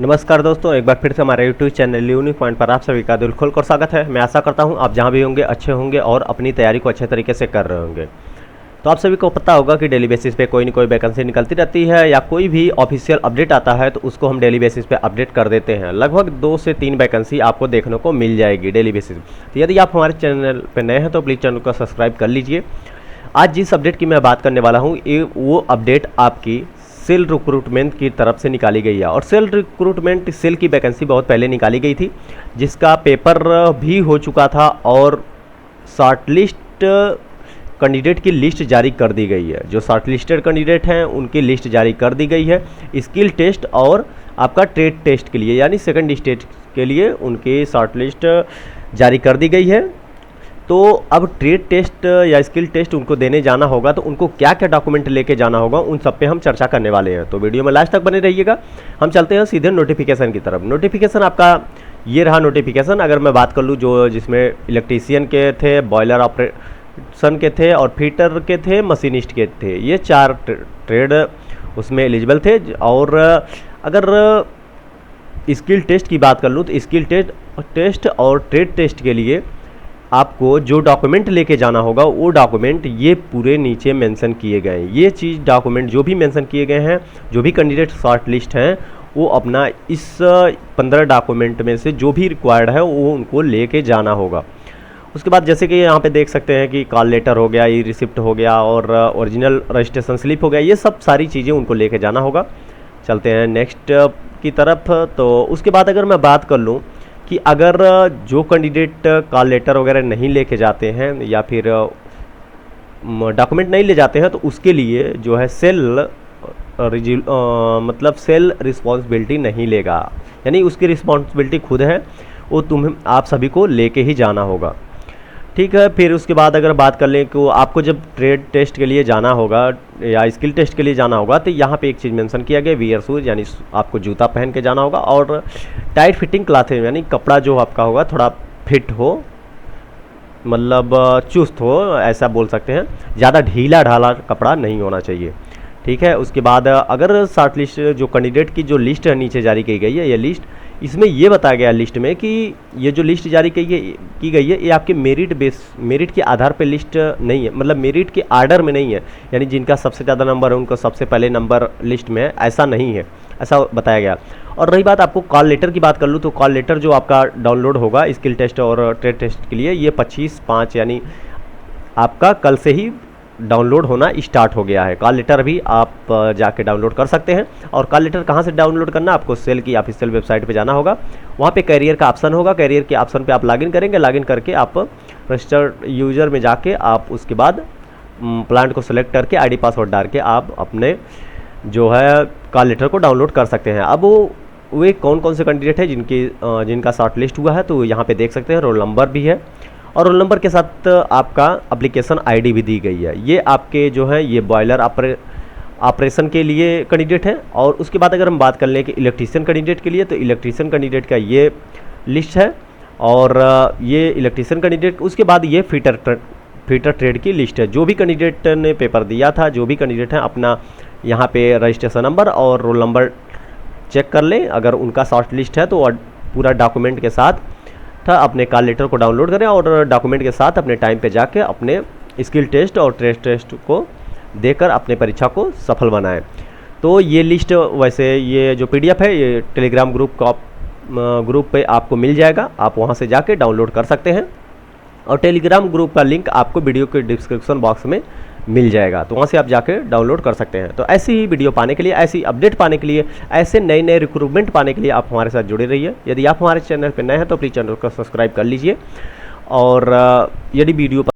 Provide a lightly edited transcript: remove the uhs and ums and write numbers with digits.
नमस्कार दोस्तों, एक बार फिर से हमारे YouTube चैनल यूनिक पॉइंट पर आप सभी का दिल खोलकर स्वागत है। मैं आशा करता हूं आप जहां भी होंगे अच्छे होंगे और अपनी तैयारी को अच्छे तरीके से कर रहे होंगे। तो आप सभी को पता होगा कि डेली बेसिस पे कोई ना कोई वैकेंसी निकलती रहती है या कोई भी ऑफिशियल अपडेट आता है तो उसको हम डेली बेसिस पे अपडेट कर देते हैं। लगभग 2 से 3 वैकेंसी आपको देखने को मिल जाएगी डेली बेसिस। तो यदि आप हमारे चैनल पर नए हैं तो प्लीज़ चैनल को सब्सक्राइब कर लीजिए। आज जिस अपडेट की मैं बात करने वाला हूँ वो अपडेट आपकी सेल रिक्रूटमेंट की तरफ से निकाली गई है। और सेल रिक्रूटमेंट सेल की वैकेंसी बहुत पहले निकाली गई थी, जिसका पेपर भी हो चुका था और शॉर्टलिस्ट कैंडिडेट की लिस्ट जारी कर दी गई है। जो शॉर्टलिस्टेड कैंडिडेट हैं उनकी लिस्ट जारी कर दी गई है। स्किल टेस्ट और आपका ट्रेड टेस्ट के लिए यानी सेकंड स्टेज के लिए उनकी शॉर्टलिस्ट जारी कर दी गई है। तो अब ट्रेड टेस्ट या स्किल टेस्ट उनको देने जाना होगा तो उनको क्या क्या डॉक्यूमेंट लेके जाना होगा उन सब पे हम चर्चा करने वाले हैं। तो वीडियो में लास्ट तक बने रहिएगा। हम चलते हैं सीधे नोटिफिकेशन की तरफ। नोटिफिकेशन आपका ये रहा नोटिफिकेशन। अगर मैं बात कर लूँ जो जिसमें इलेक्ट्रीशियन के थे, बॉयलर ऑपरेशन के थे और फीटर के थे, मशीनिस्ट के थे, ये 4 ट्रेड उसमें एलिजिबल थे। और अगर स्किल टेस्ट की बात कर लूँ तो स्किल टेस्ट और ट्रेड टेस्ट के लिए आपको जो डॉक्यूमेंट लेके जाना होगा वो डॉक्यूमेंट ये पूरे नीचे मेंशन किए गए हैं। ये चीज़ डॉक्यूमेंट जो भी मेंशन किए गए हैं, जो भी कैंडिडेट शॉर्ट लिस्ट हैं वो अपना इस 15 डॉक्यूमेंट में से जो भी रिक्वायर्ड है वो उनको लेके जाना होगा। उसके बाद जैसे कि यहाँ पे देख सकते हैं कि कॉल लेटर हो गया, ई रिसिप्ट हो गया और ओरिजिनल रजिस्ट्रेशन स्लिप हो गया, ये सब सारी चीज़ें उनको लेके जाना होगा। चलते हैं नेक्स्ट की तरफ। तो उसके बाद अगर मैं बात कर लूँ कि अगर जो कैंडिडेट कॉल लेटर वगैरह नहीं लेके जाते हैं या फिर डॉक्यूमेंट नहीं ले जाते हैं तो उसके लिए जो है सेल रिस्पॉन्सिबिलिटी नहीं लेगा, यानी उसकी रिस्पॉन्सिबिलिटी खुद है, वो तुम्हें आप सभी को लेके ही जाना होगा। ठीक है। फिर उसके बाद अगर बात कर लें कि आपको जब ट्रेड टेस्ट के लिए जाना होगा या स्किल टेस्ट के लिए जाना होगा तो यहाँ पे एक चीज़ मेंशन किया गया, वियर शूज़, यानी आपको जूता पहन के जाना होगा और टाइट फिटिंग क्लॉथ है, यानी कपड़ा जो आपका होगा थोड़ा फिट हो, मतलब चुस्त हो, ऐसा बोल सकते हैं। ज़्यादा ढीला ढाला कपड़ा नहीं होना चाहिए। ठीक है। उसके बाद अगर शॉर्ट लिस्ट जो कैंडिडेट की जो लिस्ट है नीचे जारी की गई है, ये लिस्ट, इसमें ये बताया गया लिस्ट में कि ये जो लिस्ट जारी की गई है ये आपके मेरिट के आधार पे लिस्ट नहीं है, मतलब मेरिट के आर्डर में नहीं है, यानी जिनका सबसे ज़्यादा नंबर है उनको सबसे पहले नंबर लिस्ट में है, ऐसा नहीं है, ऐसा बताया गया। और रही बात आपको कॉल लेटर की बात कर लूँ तो कॉल लेटर जो आपका डाउनलोड होगा स्किल टेस्ट और ट्रेड टेस्ट के लिए ये 25/5 यानी आपका कल से ही डाउनलोड होना स्टार्ट हो गया है। कॉल लेटर भी आप जाके डाउनलोड कर सकते हैं। और कॉल लेटर कहाँ से डाउनलोड करना, आपको सेल की ऑफिशियल वेबसाइट पे जाना होगा, वहाँ पे कैरियर का ऑप्शन होगा, कैरियर के ऑप्शन पे आप लॉगिन करेंगे, लॉगिन करके आप रजिस्टर्ड यूज़र में जाके आप उसके बाद प्लांट को सिलेक्ट करके आईडी पासवर्ड डाल के आप अपने जो है कॉल लेटर को डाउनलोड कर सकते हैं। अब वे कौन कौन से कैंडिडेट है जिनका शॉर्ट लिस्ट हुआ है तो यहाँ पर देख सकते हैं रोल नंबर भी है और रोल नंबर के साथ आपका एप्लीकेशन आईडी भी दी गई है। ये आपके जो है ये बॉयलर ऑपरेशन के लिए कैंडिडेट है। और उसके बाद अगर हम बात कर लें कि इलेक्ट्रीशियन कैंडिडेट के लिए तो इलेक्ट्रीशियन कैंडिडेट का ये लिस्ट है और ये इलेक्ट्रीशियन कैंडिडेट, उसके बाद ये फीटर ट्रेड की लिस्ट है। जो भी कैंडिडेट ने पेपर दिया था, जो भी कैंडिडेट है अपना यहाँ पे रजिस्ट्रेशन नंबर और रोल नंबर चेक कर लें। अगर उनका शॉर्ट लिस्ट है तो पूरा डॉक्यूमेंट के साथ अपने कॉल लेटर को डाउनलोड करें और डॉक्यूमेंट के साथ अपने टाइम पे जाके अपने स्किल टेस्ट और ट्रेड टेस्ट को देकर अपने परीक्षा को सफल बनाएं। तो ये लिस्ट वैसे ये जो पीडीएफ है ये टेलीग्राम ग्रुप पे आपको मिल जाएगा, आप वहां से जाके डाउनलोड कर सकते हैं और टेलीग्राम ग्रुप का लिंक आपको वीडियो के डिस्क्रिप्शन बॉक्स में मिल जाएगा, तो वहाँ से आप जाके डाउनलोड कर सकते हैं। तो ऐसी ही वीडियो पाने के लिए, ऐसी अपडेट पाने के लिए, ऐसे नए नए रिक्रूटमेंट पाने के लिए आप हमारे साथ जुड़े रहिए। यदि आप हमारे चैनल पर नए हैं तो प्लीज़ चैनल को सब्सक्राइब कर लीजिए और यदि वीडियो